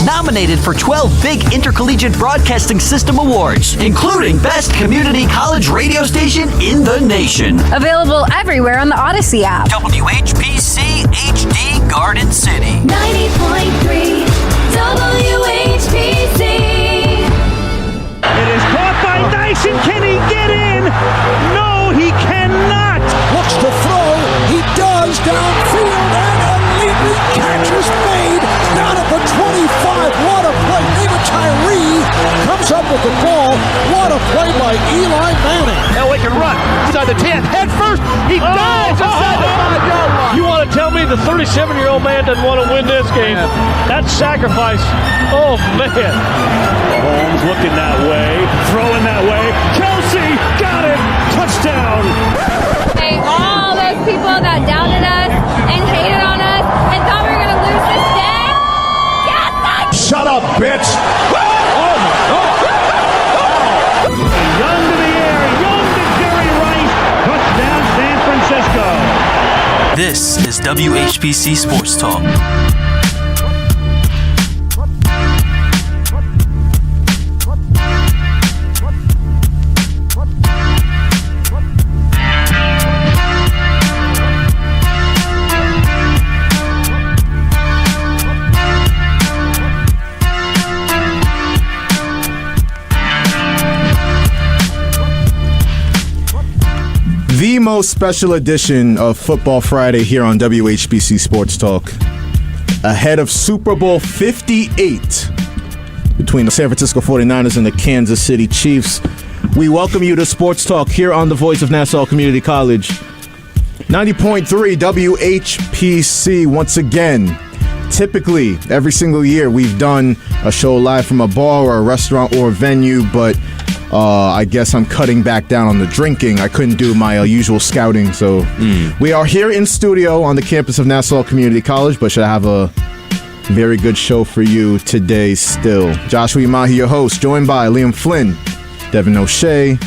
nominated for 12 big Intercollegiate Broadcasting System awards, including Best Community College Radio Station in the nation. Available everywhere on the Odyssey app. WHPC HD Garden City. 90.3 WHPC. It is caught by Dyson. Can he get in? No, he cannot. Looks to throw. He does downfield, and a leaping catch is made down at the 25. What a play. David Tyree comes up with the ball. What a play by Eli Manning. Elway can run inside the 10. Head first. He dives inside the 5-yard line. You want to tell me the 37-year-old man doesn't want to win this game? That's sacrifice. Oh, man. Mahomes looking that way, throwing that way. Kelsey got it. Touchdown. Hey, all those people that doubted us and hated on us and thought we were going to lose this day. Yes, Shut up, bitch. Oh, my God. Young to the air. Young to Jerry Rice. Touchdown, San Francisco. This is WHPC Sports Talk. The most special edition of Football Friday here on WHPC Sports Talk. Ahead of Super Bowl 58 between the San Francisco 49ers and the Kansas City Chiefs. We welcome you to Sports Talk here on the voice of Nassau Community College. 90.3 WHPC once again. Typically, every single year we've done a show live from a bar or a restaurant or a venue, but I guess I'm cutting back down on the drinking. I couldn't do my usual scouting, so we are here in studio on the campus of Nassau Community College, but should have a very good show for you today still. Joshua Umahi, your host, joined by Liam Flynn, Devin O'Shea,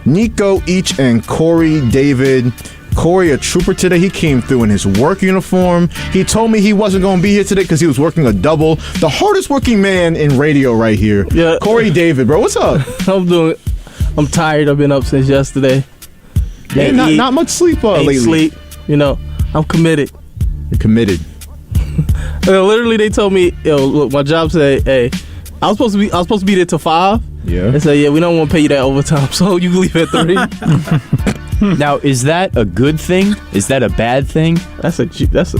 Nico Each, and Corey David. Corey, a trooper today. He came through in his work uniform. He told me he wasn't going to be here today because he was working a double. The hardest working man in radio right here. Yeah. Corey David, bro. What's up? I'm tired. I've been up since yesterday. Yeah, not much sleep lately. Sleep. You know, I'm committed. You're committed. Literally, they told me, look, my job said, hey, I was supposed to be there till 5. Yeah. They said, yeah, we don't want to pay you that overtime, so you can leave at 3. Now, is that a good thing? Is that a bad thing? That's a It's a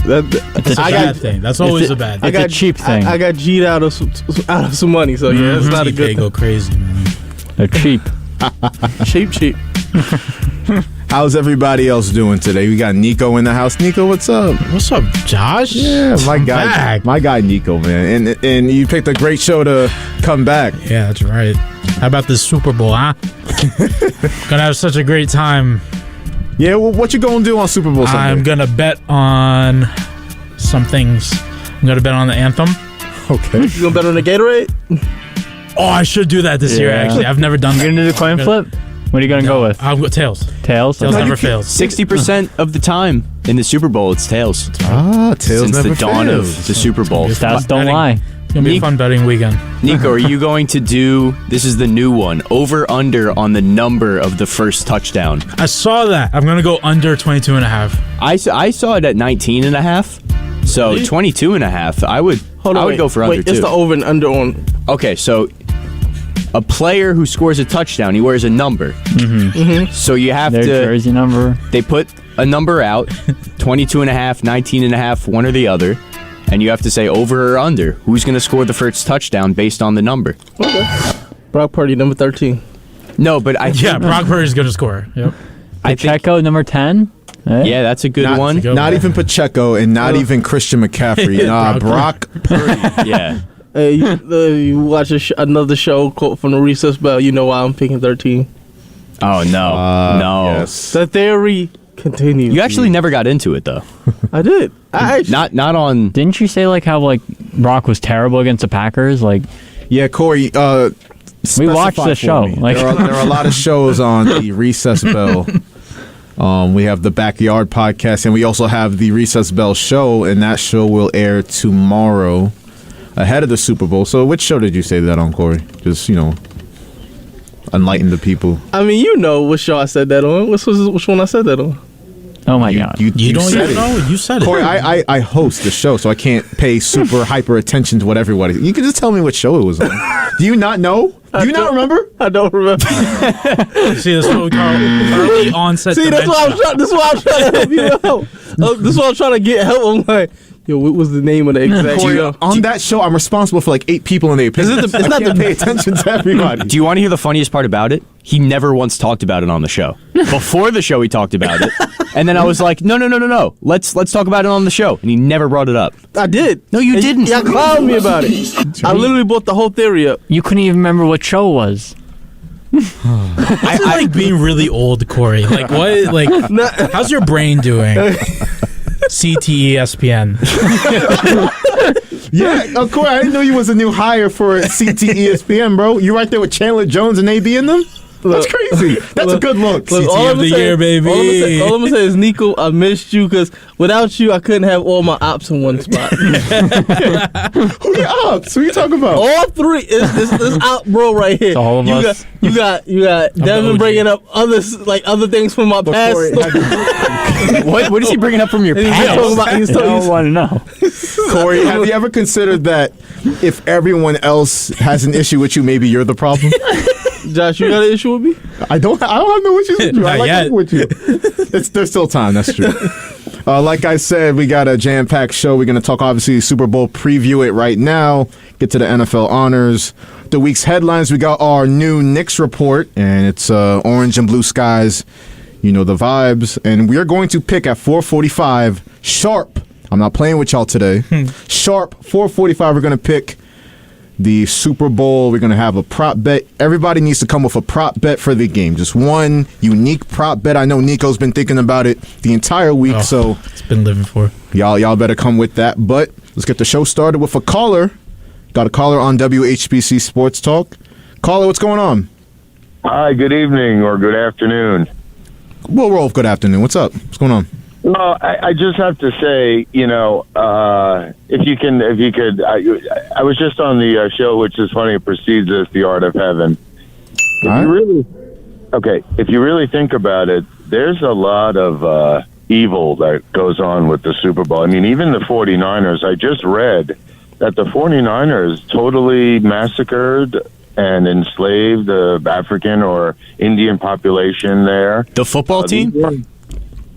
bad thing. That's always a bad thing. It's a cheap thing. I got G'd out of some money, so yeah, it's not a good thing. Go crazy, man. They're cheap. cheap. How's everybody else doing today? We got Nico in the house. Nico, what's up? What's up, Josh? Yeah, my guy Nico, man. And you picked a great show to come back. Yeah, that's right. How about this Super Bowl, huh? Gonna have such a great time. Yeah, well, what you gonna do on Super Bowl Sunday? I'm gonna bet on some things. I'm gonna bet on the anthem. Okay. You gonna bet on the Gatorade? Oh, I should do that this year, actually. I've never done that. You're gonna do the coin flip? What are you gonna go with? I'll go tails. Tails? Tails never fails. 60% of the time in the Super Bowl, it's tails. Tails Since never the dawn fails. of the Super Bowl. Stats don't lie. It's gonna be a fun betting weekend. Nico, are you going to do, this is the new one, over-under on the number of the first touchdown? I saw that. I'm gonna go under 22.5. I saw it at 19.5. So Really? 22.5. I would go for under Wait, two. it's the over and under on. Okay, so a player who scores a touchdown, he wears a number. Mm-hmm. So you have Their to. jersey number. They put a number out, 22.5, 19.5, one or the other, and you have to say over or under. Who's going to score the first touchdown based on the number? Okay. Brock Purdy, number 13. No, but I Yeah, Brock Purdy's gonna score. Yep. Pacheco, number 10. Yeah, that's a good one. Not even Pacheco and not even Christian McCaffrey. Nah, Brock Purdy. Yeah. You watch another show from the Recess Bell, you know why I'm picking 13. Oh, no. No. Yes. The theory continues. You actually never got into it, though. I did. I actually, Not on... Didn't you say how Brock was terrible against the Packers? Yeah, Corey, we watched the show. There are a lot of shows on the Recess Bell. We have the Backyard Podcast, and we also have the Recess Bell Show, and that show will air tomorrow. ahead of the Super Bowl. So which show did you say that on, Corey? Just, enlighten the people. I mean, you know what show I said that on. Which one I said that on? Oh my God! You don't said even know. You said it. Corey, I host the show, so I can't pay super hyper attention to what everybody. You can just tell me what show it was on. Do you not know? Do you not remember? I don't remember. See, this is what we call early onset. See, that's dementia. why I'm trying to help you out. This is why I'm trying to get help. I'm like, yo, what was the name of the exact Corey, show? on that show, I'm responsible for like 8 people in the opinion. It's not I can't pay attention to everybody. Do you want to hear the funniest part about it? He never once talked about it on the show. Before the show, he talked about it, and then I was like, no. Let's talk about it on the show, and he never brought it up. I did. No, you didn't. Y'all clowned me about it. I literally brought the whole theory up. You couldn't even remember what show it was. I feel like being really old, Corey. Like what? Like, how's your brain doing? CTESPN. Yeah, Corey, I didn't know you was a new hire for CTESPN, bro. You right there with Chandler Jones and AB in them? That's crazy. That's a good look. Look, CT of the year, baby. All I'm gonna say is, Nico, I missed you because without you, I couldn't have all my ops in one spot. Who your ops? Who you talking about? All three. This out bro right here. It's all of us. You got Devin bringing up other things from my past. Corey, What is he bringing up from your He's past? talking about. I don't want to know. Corey, have you ever considered that if everyone else has an issue with you, maybe you're the problem? Josh, you got an issue with me? I don't have no issues with you. I Not like yet. it with you. There's still time. That's true. Like I said, we got a jam-packed show. We're going to talk, obviously, Super Bowl, preview it right now, get to the NFL honors. The week's headlines, we got our new Knicks report, and it's orange and blue skies. You know the vibes. And we are going to pick at 4:45 sharp. I'm not playing with y'all today. Sharp, 4:45, we're going to pick the Super Bowl. We're going to have a prop bet. Everybody needs to come with a prop bet for the game. Just one unique prop bet. I know Nico's been thinking about it the entire week, so It's been living for. y'all better come with that. But let's get the show started with a caller. Got a caller on WHPC Sports Talk. Caller, what's going on? Hi, good evening or good afternoon. We'll roll with good afternoon. What's up? What's going on? Well, I just have to say, if you could, I was just on the show, which is funny. It precedes us, The Art of Heaven. If you really think about it, there's a lot of evil that goes on with the Super Bowl. I mean, even the 49ers, I just read that the 49ers totally massacred and enslaved the African or Indian population there. The football team?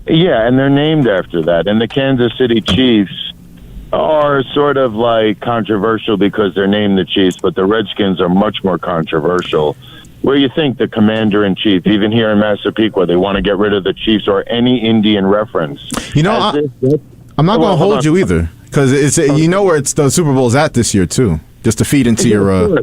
Yeah, and they're named after that. And the Kansas City Chiefs are sort of like controversial because they're named the Chiefs, but the Redskins are much more controversial. Where you think the commander-in-chief, even here in Massapequa, they want to get rid of the Chiefs or any Indian reference. I'm not going to hold you either, because it's where it's the Super Bowl's at this year too, just to feed into your.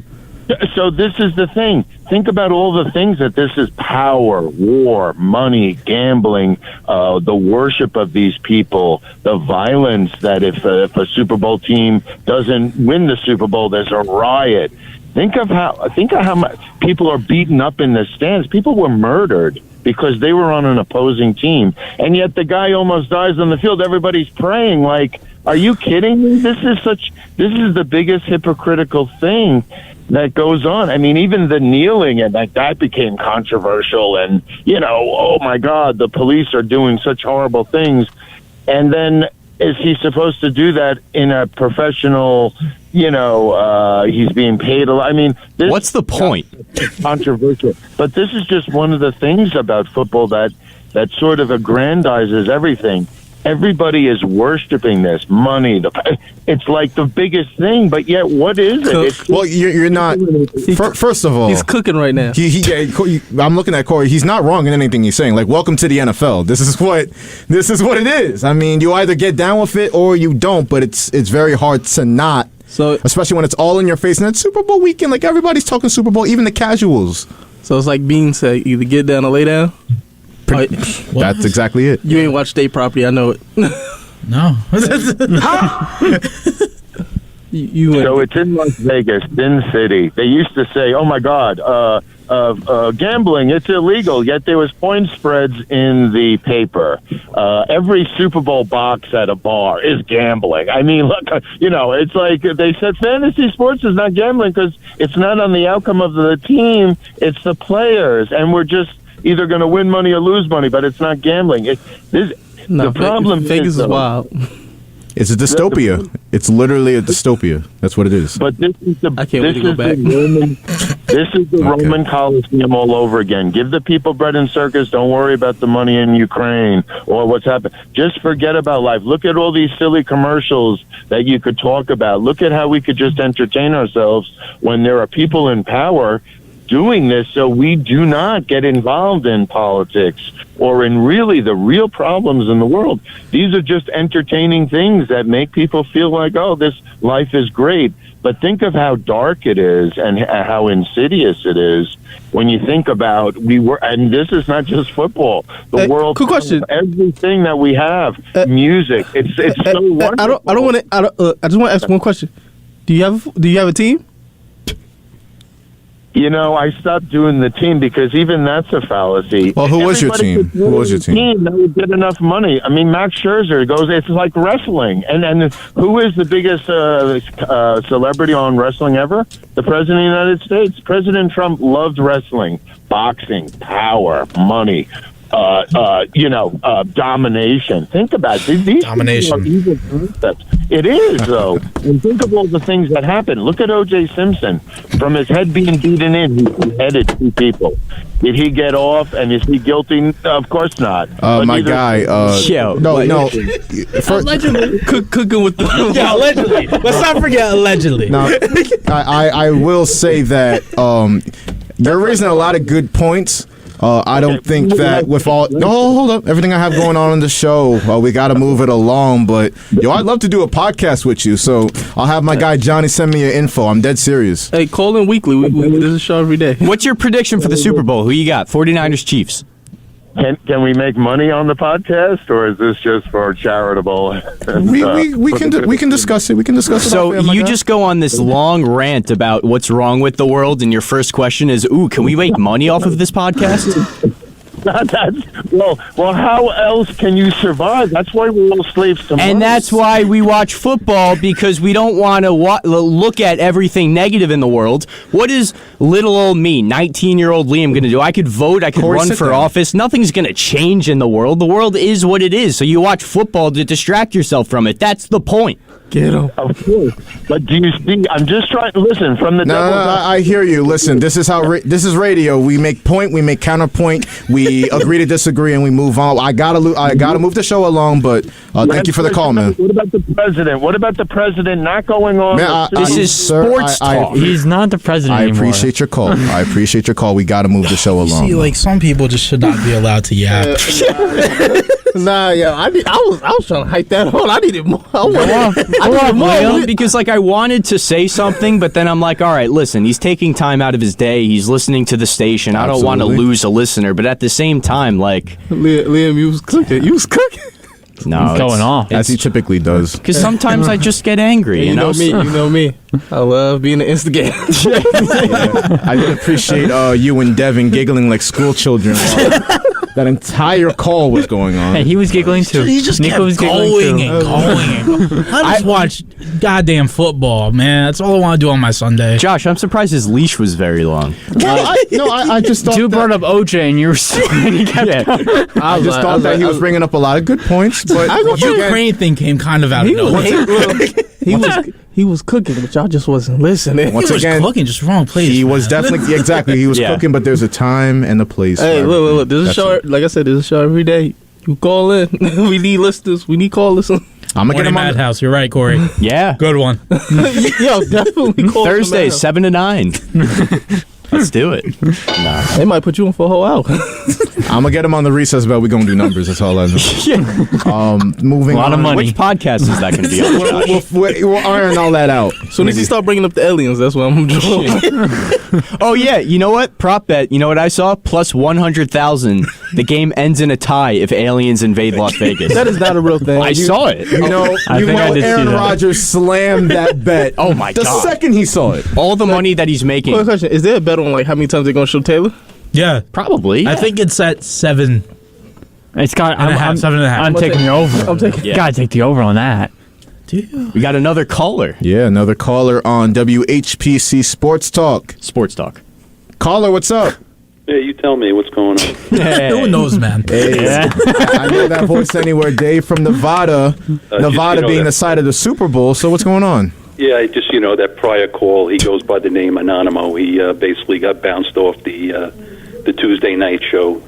So this is the thing. Think about all the things that this is: power, war, money, gambling, the worship of these people, the violence that if a Super Bowl team doesn't win the Super Bowl, there's a riot. Think of how much people are beaten up in the stands. People were murdered because they were on an opposing team, and yet the guy almost dies on the field. Everybody's praying. Like, are you kidding me? This is the biggest hypocritical thing that goes on. I mean, even the kneeling and that became controversial, and oh my God, the police are doing such horrible things. And then is he supposed to do that in a professional, he's being paid a lot? I mean, what's the point? Controversial. But this is just one of the things about football that sort of aggrandizes everything. Everybody is worshiping this money. It's like the biggest thing, but yet what is it? Well, you're not. First of all, he's cooking right now. I'm looking at Corey. He's not wrong in anything he's saying. Like, welcome to the NFL. This is what it is. I mean, you either get down with it or you don't. But it's very hard to not. So, especially when it's all in your face and it's Super Bowl weekend. Like, everybody's talking Super Bowl, even the casuals. So it's like Bean said, either get down or lay down. That's exactly it. You ain't watched State Property, I know it. No. So it's in Las Vegas, Sin City. They used to say, oh my God, gambling. It's illegal. Yet there was point spreads in the paper. Every Super Bowl box at a bar is gambling. I mean, look, it's like they said fantasy sports is not gambling because it's not on the outcome of the team. It's the players, and we're just either going to win money or lose money, but it's not gambling. The problem Vegas is wild. It's a dystopia. It's literally a dystopia. That's what it is. But this is the I can't wait to go back. This is the Roman Colosseum all over again. Give the people bread and circus. Don't worry about the money in Ukraine or what's happened. Just forget about life. Look at all these silly commercials that you could talk about. Look at how we could just entertain ourselves when there are people in power doing this, so we do not get involved in politics or in really the real problems in the world. These are just entertaining things that make people feel like, oh, this life is great. But think of how dark it is and how insidious it is when you think about and this is not just football. The world, quick question. Everything that we have, music. It's so wonderful. I don't want to. I just want to ask one question. Do you have a team? I stopped doing the team because even that's a fallacy. Well, who was your team? Who was your team? That would get enough money. I mean, Max Scherzer goes, it's like wrestling. And who is the biggest celebrity on wrestling ever? The President of the United States. President Trump loved wrestling, boxing, power, money. Domination. Think about it. These Domination. Are evil concepts. It is, though. And think of all the things that happen. Look at O.J. Simpson. From his head being beaten in, he beheaded 2 people. Did he get off, and is he guilty? Of course not. My guy. No. Allegedly. Cooking with the... Yeah, allegedly. Let's not forget allegedly. Now, I will say that you're raising a lot of good points. I don't think that with all... No, hold up. Everything I have going on the show, we got to move it along. But, I'd love to do a podcast with you. So I'll have my guy Johnny send me your info. I'm dead serious. Hey, call in weekly. There's a show every day. What's your prediction for the Super Bowl? Who you got? 49ers, Chiefs. Can we make money on the podcast, or is this just for charitable? We can discuss it. We can discuss it. So you just go on this long rant about what's wrong with the world, and your first question is, can we make money off of this podcast? Well, how else can you survive? That's why we're all slaves to money. And that's why we watch football, because we don't want to look at everything negative in the world. What is little old me, 19-year-old Liam, going to do? I could vote. I could run for office. Nothing's going to change in the world. The world is what it is. So you watch football to distract yourself from it. That's the point. Get him. Of course. But do you see? I'm just trying to listen from the. No, I hear you. Listen, this is how this is radio. We make point, we make counterpoint, we agree to disagree, and we move on. I gotta move the show along. But thank you for the call, man. What about the president? What about the president not going on? Man, this is sports talk. He's not the president anymore. I appreciate your call. We gotta move the show along. See, some people just should not be allowed to yap. Nah, I was trying to hype that on. I needed more. Because I wanted to say something, but then I'm like, all right, listen, he's taking time out of his day. He's listening to the station. I don't want to lose a listener, but at the same time, Liam, you was cooking. No, it's going off as he typically does. Because sometimes I just get angry. You know me. I love being an instigator. I did appreciate you and Devin giggling like school children. That entire call was going on. Hey, he was giggling too. He just kept going and going. I just watch goddamn football, man. That's all I want to do on my Sunday. Josh, I'm surprised his leash was very long. I just thought Dude brought up OJ and you were I just thought that he was bringing up a lot of good points. But the Ukraine thing came kind of out of nowhere. He was cooking, but y'all just wasn't listening. He was cooking, just wrong place. He was definitely he was cooking, but there's a time and a place. Hey, look. There's a show. Like I said, there's a show every day. You call in. We need listeners. We need callers. I'm gonna get him on Madhouse. You're right, Corey. Yeah, good one. Yo, definitely call Thursday 7 to 9. Let's do it. Nah. They might put you in for a whole hour. I'm gonna get him on the recess bell. We're gonna do numbers. That's all I know. Moving a lot on. of money. Which podcast is that going to be on? We'll iron all that out. Soon as you start bringing up the aliens, that's what I'm doing. Oh yeah, you know what? Prop bet. You know what I saw? Plus 100,000. The game ends in a tie if aliens invade Las Vegas. That is not a real thing. I saw it. Aaron Rodgers slammed that bet. Oh my god! The second he saw it. All the money that he's making. Quick question: is there a bet on like how many times they're gonna show Taylor? Yeah, Probably. I think it's at 7. It's got. And a half, 7.5. I'm taking the over. I'm taking. Yeah. Gotta take the over on that. We got another caller. Yeah, another caller on WHPC Sports Talk. Sports talk. Caller, what's up? Yeah, you tell me what's going on. Who knows, man? Hey, I know that voice anywhere. Dave from Nevada. Nevada being the site of the Super Bowl. So what's going on? Yeah, just that prior call, he goes by the name Anonymous. He basically got bounced off the Tuesday night show.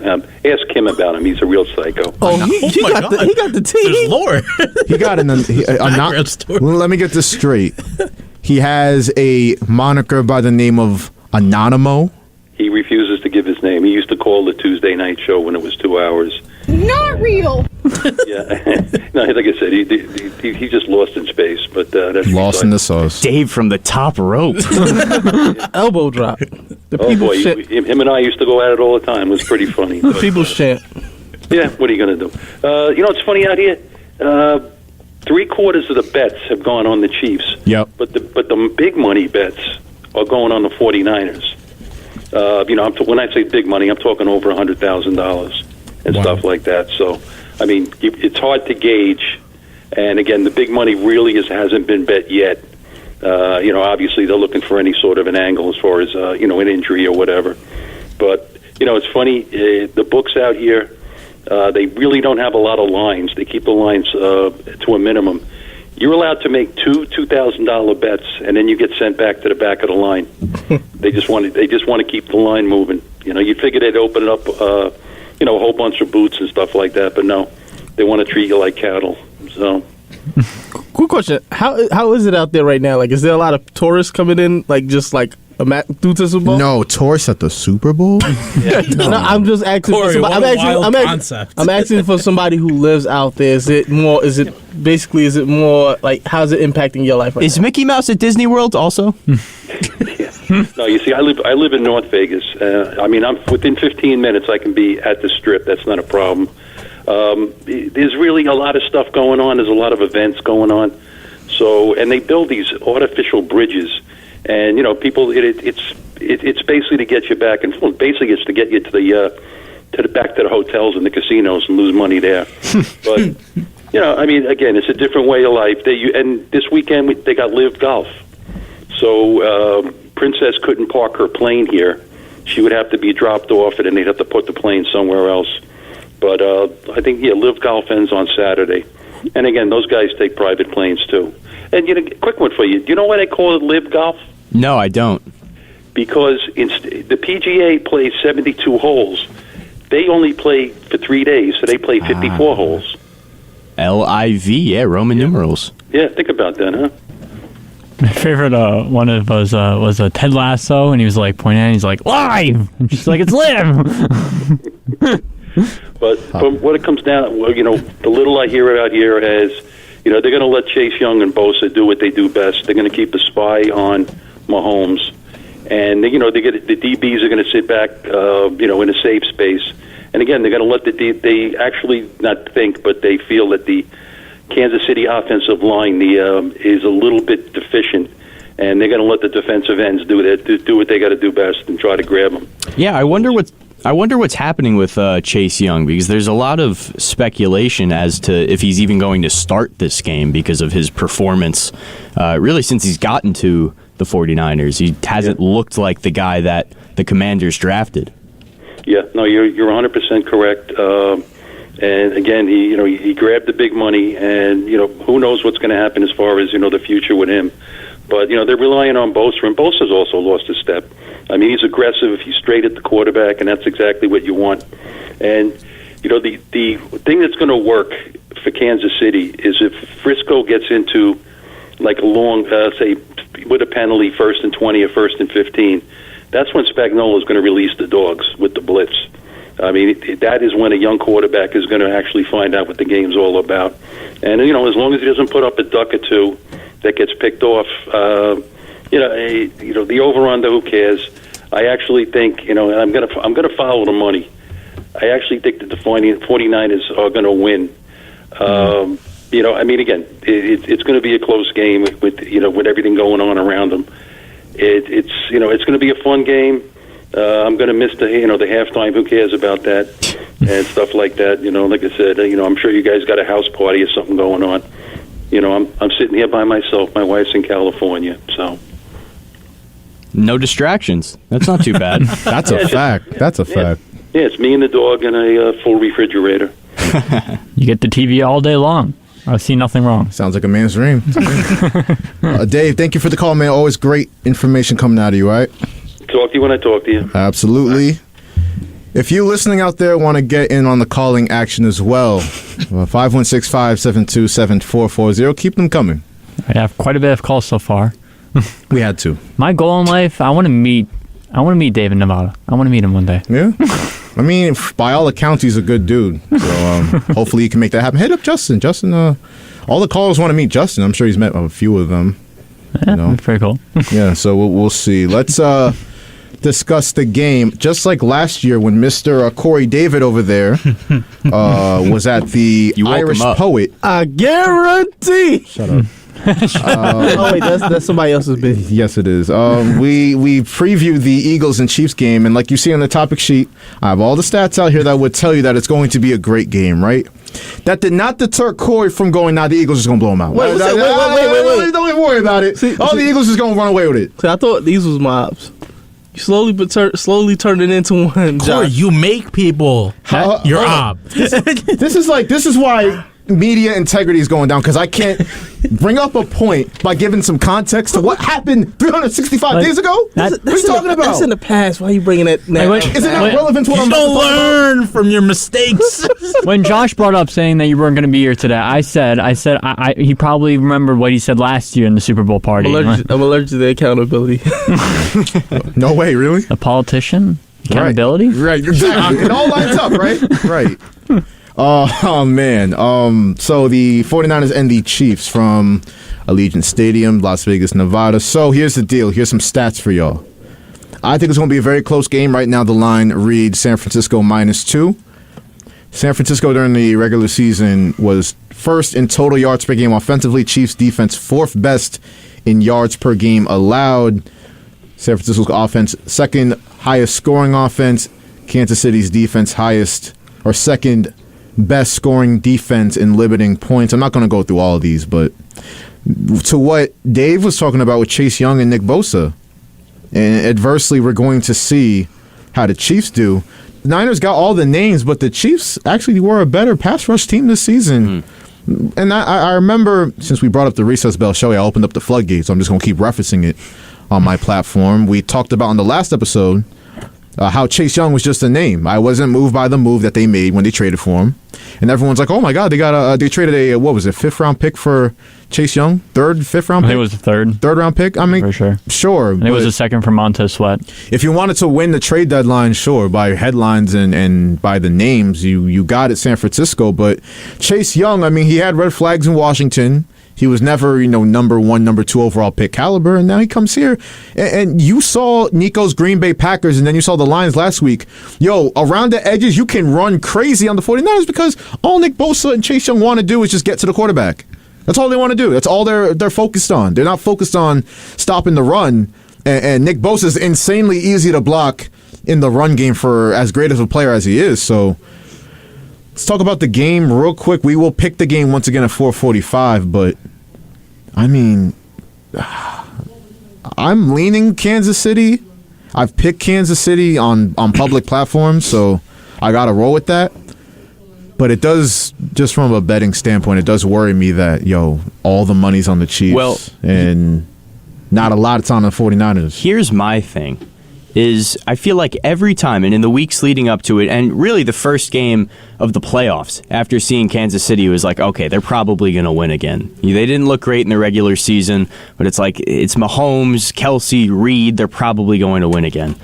Ask him about him. He's a real psycho. Oh, he got the tea. There's lore. He got Background story. Let me get this straight. He has a moniker by the name of Anonymous. He refuses to give his name. He used to call the Tuesday night show when it was 2 hours. Not real. Yeah. No, like I said, he just lost in space. But that's Lost in the sauce. Dave from the top rope. Elbow drop. The Oh people's boy, chant. him and I used to go at it all the time. It was pretty funny. The people's chant. Yeah, what are you going to do? It's funny out here. 3/4 of the bets have gone on the Chiefs. Yep. But the big money bets are going on the 49ers. When I say big money, I'm talking over $100,000 and stuff like that. So, I mean, it's hard to gauge. And again, the big money really hasn't been bet yet. Obviously they're looking for any sort of an angle as far as an injury or whatever. But it's funny. The books out here, they really don't have a lot of lines. They keep the lines to a minimum. You're allowed to make two $2,000 bets, and then you get sent back to the back of the line. They just want to keep the line moving. You'd figure they'd open it up, a whole bunch of boots and stuff like that, but no, they want to treat you like cattle. So, Quick question: How is it out there right now? Like, is there a lot of tourists coming in? Like, just like due to Super Bowl? No, tourists at the Super Bowl? No, I'm just asking. Corey, for somebody, what a wild concept. I'm asking for somebody who lives out there. Is it more like how's it impacting your life? Right Is now? Mickey Mouse at Disney World also? no, you see, I live in North Vegas. I'm within 15 minutes. I can be at the Strip. That's not a problem. There's really a lot of stuff going on. There's a lot of events going on. So, and they build these artificial bridges, and people. It's basically to get you back and forth. Basically, it's to get you to the back to the hotels and the casinos and lose money there. But again, it's a different way of life. And this weekend they got Live Golf. So Princess couldn't park her plane here. She would have to be dropped off, and then they'd have to put the plane somewhere else. But I think Live Golf ends on Saturday. And again, those guys take private planes too. And quick one for you. Do you know why they call it Live Golf? No, I don't. Because the PGA plays 72 holes. They only play for 3 days, so they play 54 holes. LIV, Roman numerals. Yeah, think about that, huh? My favorite one of us was Ted Lasso, and he was like pointing at it, and he's like, live! And she's like, it's live! But from what it comes down, the little I hear out here is, they're going to let Chase Young and Bosa do what they do best. They're going to keep a spy on Mahomes. And, the DBs are going to sit back, in a safe space. And again, they're going to let they actually not think, but they feel that the Kansas City offensive line is a little bit deficient, and they're going to let the defensive ends do what they got to do best and try to grab them. Yeah, I wonder what's happening with Chase Young, because there's a lot of speculation as to if he's even going to start this game because of his performance. Really, since he's gotten to the 49ers, he hasn't looked like the guy that the Commanders drafted. Yeah, no, you're 100% correct. And again, he grabbed the big money, and who knows what's going to happen as far as the future with him. But they're relying on Bosa, and Bosa's also lost a step. I mean, he's aggressive. He's straight at the quarterback, and that's exactly what you want. And the thing that's going to work for Kansas City is if Frisco gets into like a long, say, with a penalty, 1st and 20 or 1st and 15. That's when Spagnuolo is going to release the dogs with the blitz. I mean, that is when a young quarterback is going to actually find out what the game's all about. And, as long as he doesn't put up a duck or two that gets picked off, the over-under, who cares? I actually think, and I'm going to follow the money. I actually think that the 49ers are going to win. Again, it's going to be a close game with everything going on around them. It's going to be a fun game. I'm going to miss the halftime. Who cares about that and stuff like that? Like I said, I'm sure you guys got a house party or something going on. I'm sitting here by myself. My wife's in California, so no distractions. That's not too bad. That's a fact. That's a fact. Yeah, it's me and the dog and a full refrigerator. You get the TV all day long. I see nothing wrong. Sounds like a man's dream. Dave, thank you for the call, man. Always great information coming out of you, right? Talk to you when I talk to you. Absolutely. If you listening out there want to get in on the calling action as well, 516-572-7440. Keep them coming. I have quite a bit of calls so far. We had to. My goal in life, I want to meet Dave in Nevada. I want to meet him one day. Yeah. I mean, by all accounts, he's a good dude. So hopefully you can make that happen. Hit up Justin. Justin, all the callers want to meet Justin. I'm sure he's met a few of them. Yeah, pretty cool. Yeah, so we'll see. Let's discuss the game. Just like last year when Mr. Corey David over there was at the Irish Poet. I guarantee. Shut up. Oh wait, that's somebody else's business. Yes, it is. We previewed the Eagles and Chiefs game, and like you see on the topic sheet, I have all the stats out here that would tell you that it's going to be a great game, right? That did not deter Corey from going, the Eagles is going to blow them out. Wait. Don't even worry about it. The Eagles is going to run away with it. See, I thought these was mobs. You slowly turned it into one. Corey, you make people your op. This is why media integrity is going down, because I can't bring up a point by giving some context to what happened 365 days ago. What are you talking about? That's in the past. Why are you bringing it now? Is it not relevant to what I'm about to talk about? Learn from your mistakes. When Josh brought up saying that you weren't going to be here today, I said he probably remembered what he said last year in the Super Bowl party. I'm allergic to the accountability. No way, really? A politician? Accountability? Right. Exactly. It all lines up, right? Right. Oh, man. So the 49ers and the Chiefs from Allegiant Stadium, Las Vegas, Nevada. So here's the deal. Here's some stats for y'all. I think it's going to be a very close game. Right now, the line reads San Francisco -2. San Francisco during the regular season was first in total yards per game offensively. Chiefs defense fourth best in yards per game allowed. San Francisco's offense second highest scoring offense. Kansas City's defense highest or second best scoring defense in limiting points. I'm not going to go through all of these, but to what Dave was talking about with Chase Young and Nick Bosa, and adversely, we're going to see how the Chiefs do. The Niners got all the names, but the Chiefs actually were a better pass rush team this season. And I remember, since we brought up the Recess Bell show, I opened up the floodgates, so I'm just going to keep referencing it on my platform. We talked about on the last episode how Chase Young was just a name. I wasn't moved by the move that they made when they traded for him. And everyone's like, oh my God, they traded a, what was it, 5th round pick for Chase Young? 5th round pick? I think it was the third. Third round pick? I mean, for sure. Sure. And it was a second for Montez Sweat. If you wanted to win the trade deadline, sure, by headlines and by the names, you got it, San Francisco. But Chase Young, I mean, he had red flags in Washington. He was never, number 1, number 2 overall pick caliber, and now he comes here. And you saw Nico's Green Bay Packers, and then you saw the Lions last week. Yo, around the edges, you can run crazy on the 49ers because all Nick Bosa and Chase Young want to do is just get to the quarterback. That's all they want to do. That's all they're focused on. They're not focused on stopping the run. And Nick Bosa is insanely easy to block in the run game for as great of a player as he is. So let's talk about the game real quick. We will pick the game once again at 4:45, but I mean, I'm leaning Kansas City. I've picked Kansas City on public platforms, so I got to roll with that. But it does, just from a betting standpoint, it does worry me that, all the money's on the Chiefs and not a lot it's on the 49ers. Here's my thing. Is I feel like every time, and in the weeks leading up to it, and really the first game of the playoffs, after seeing Kansas City, it was like, okay, they're probably going to win again. They didn't look great in the regular season, but it's like, it's Mahomes, Kelsey, Reed, they're probably going to win again.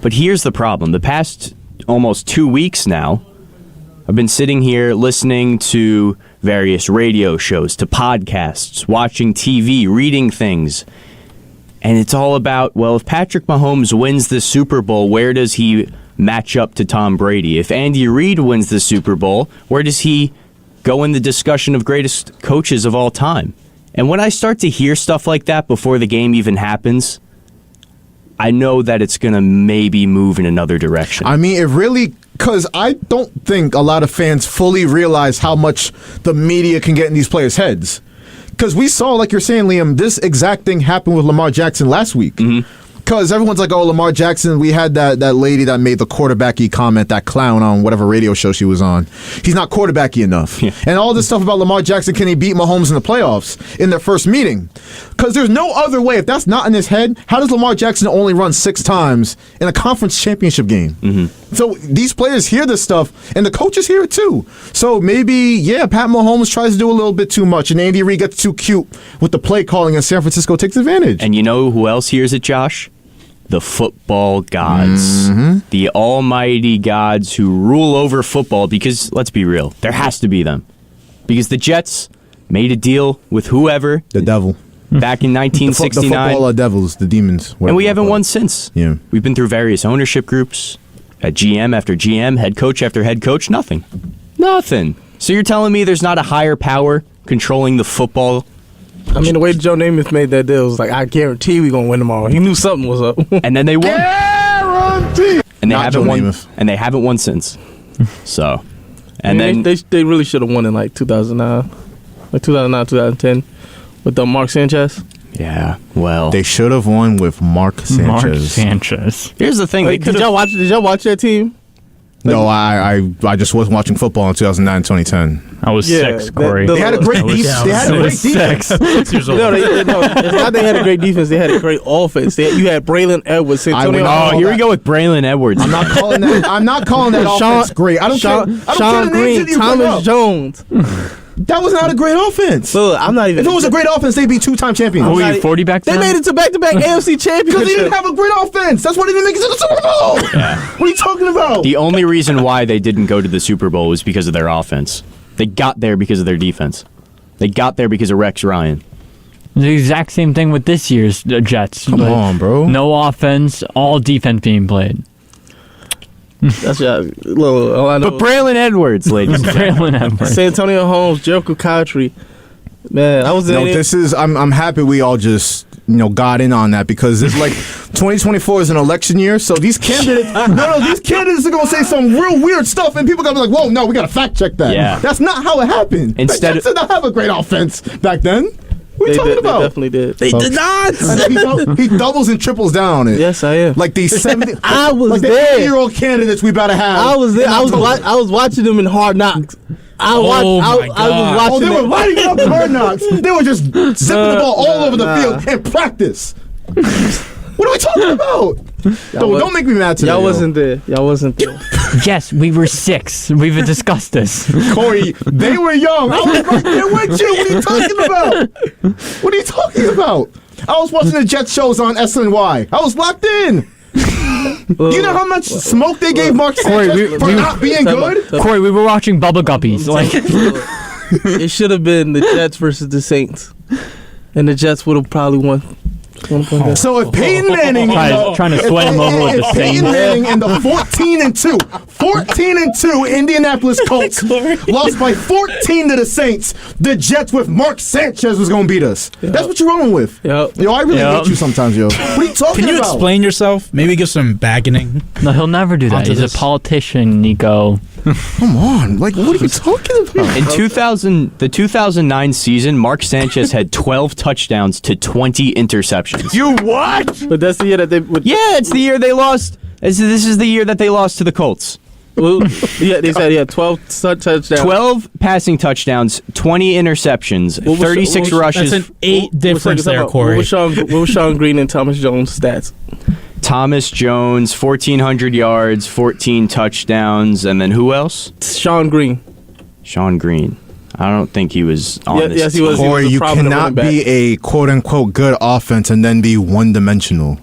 But here's the problem. The past almost 2 weeks now, I've been sitting here listening to various radio shows, to podcasts, watching TV, reading things. And it's all about, well, if Patrick Mahomes wins the Super Bowl, where does he match up to Tom Brady? If Andy Reid wins the Super Bowl, where does he go in the discussion of greatest coaches of all time? And when I start to hear stuff like that before the game even happens, I know that it's going to maybe move in another direction. I mean, it really, because I don't think a lot of fans fully realize how much the media can get in these players' heads. Because we saw, like you're saying, Liam, this exact thing happened with Lamar Jackson last week. Because everyone's like, oh, Lamar Jackson, we had that lady that made the quarterbacky comment, that clown on whatever radio show she was on. He's not quarterbacky enough. Yeah. And all this stuff about Lamar Jackson, can he beat Mahomes in the playoffs in their first meeting? Because there's no other way. If that's not in his head, how does Lamar Jackson only run 6 times in a conference championship game? So these players hear this stuff, and the coaches hear it too. So maybe, Pat Mahomes tries to do a little bit too much, and Andy Reid gets too cute with the play calling, and San Francisco takes advantage. And you know who else hears it, Josh? The football gods. The almighty gods who rule over football, because, let's be real, there has to be them. Because the Jets made a deal with whoever. The devil. Back in 1969. The football devils, the demons. And we haven't won since. Yeah. We've been through various ownership groups, had GM after GM, head coach after head coach, nothing. So you're telling me there's not a higher power controlling the football? I mean, the way Joe Namath made that deal was like, I guarantee we're going to win tomorrow. He knew something was up. And then they won. Guarantee! And they haven't won. And they haven't won since. So, and then they really should have won in like 2009, 2010 with Mark Sanchez. Yeah, well, they should have won with Mark Sanchez. Here's the thing: did y'all watch that team? No, I just wasn't watching football in 2009, 2010. I was 6, Corey. They had a great defense. 6 years old. No, it's not they had a great defense. They had a great offense. You had Braylon Edwards. Here we go with Braylon Edwards. I'm not calling that offense great. I don't care. Sean Green, Thomas Jones. That was not a great offense. Look, I'm not even. If it was a great offense, they'd be 2-time champions. Were you 40 back then? They made it to back-to-back AFC championships. Because they didn't have a great offense. That's why they didn't make it to the Super Bowl. Yeah. What are you talking about? The only reason why they didn't go to the Super Bowl was because of their offense. They got there because of their defense. They got there because of Rex Ryan. The exact same thing with this year's Jets. Come on, bro. No offense, all defense being played. That's all I know. But Braylon Edwards, ladies and gentlemen. Santonio Holmes, Jericho Cotchery. Man, I was in I'm happy we all just got in on that, because it's like 2024 is an election year, so these candidates these candidates are gonna say some real weird stuff, and people are gonna be like, whoa, no, we gotta fact check that. Yeah. That's not how it happened. Instead, did not have a great offense back then. What are you talking about? They definitely did. They did not. He doubles and triples down on it. Yes, I am. Like these 70, I was like there. 80-year-old candidates we better have. I was there. I was watching them in Hard Knocks. I was watching. They were lighting it up in Hard Knocks. They were just zipping the ball all over the field in practice. What are we talking about? Don't make me mad today. Y'all wasn't there. Yes, we were 6. We've discussed this. Corey, they were young. I was right there with you. What are you talking about? What are you talking about? I was watching the Jets shows on SNY. I was locked in. You know how much smoke they gave Mark Sanchez for not being good? Corey, we were watching Bubba Guppies. It should have been the Jets versus the Saints, and the Jets would have probably won. So if Peyton Manning trying to sweat him over with the Saints, Peyton Manning and the 14-2 Indianapolis Colts lost by 14 to the Saints, the Jets with Mark Sanchez was going to beat us. Yep. That's what you're rolling with. Yep. I really hate you sometimes, yo. What are you talking about? Can you explain yourself? Maybe give some bargaining. No, he'll never do that. He's a politician, Nico. Come on. Like, what are you talking about? In the 2009 season, Mark Sanchez had 12 touchdowns to 20 interceptions. You what? But that's the year that they... Yeah, it's the year they lost. This is the year that they lost to the Colts. Well, yeah, they said he had 12 touchdowns. 12 passing touchdowns, 20 interceptions, 36 rushes. That's an 8 difference there, Corey. What was Sean Green and Thomas Jones' stats? Thomas Jones, 1,400 yards, 14 touchdowns, and then who else? Sean Green. I don't think he was on this. Yes, he was. Corey, you cannot be a quote-unquote good offense and then be one-dimensional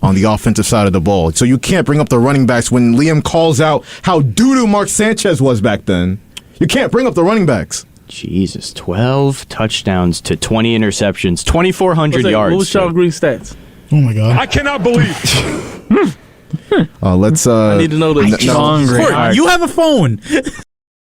on the offensive side of the ball. So you can't bring up the running backs when Liam calls out how doo-doo Mark Sanchez was back then. You can't bring up the running backs. Jesus, 12 touchdowns to 20 interceptions, 2,400 yards. What was Sean Green's stats? Oh my God! I cannot believe. Let's. I need to know this. Corey, you have a phone.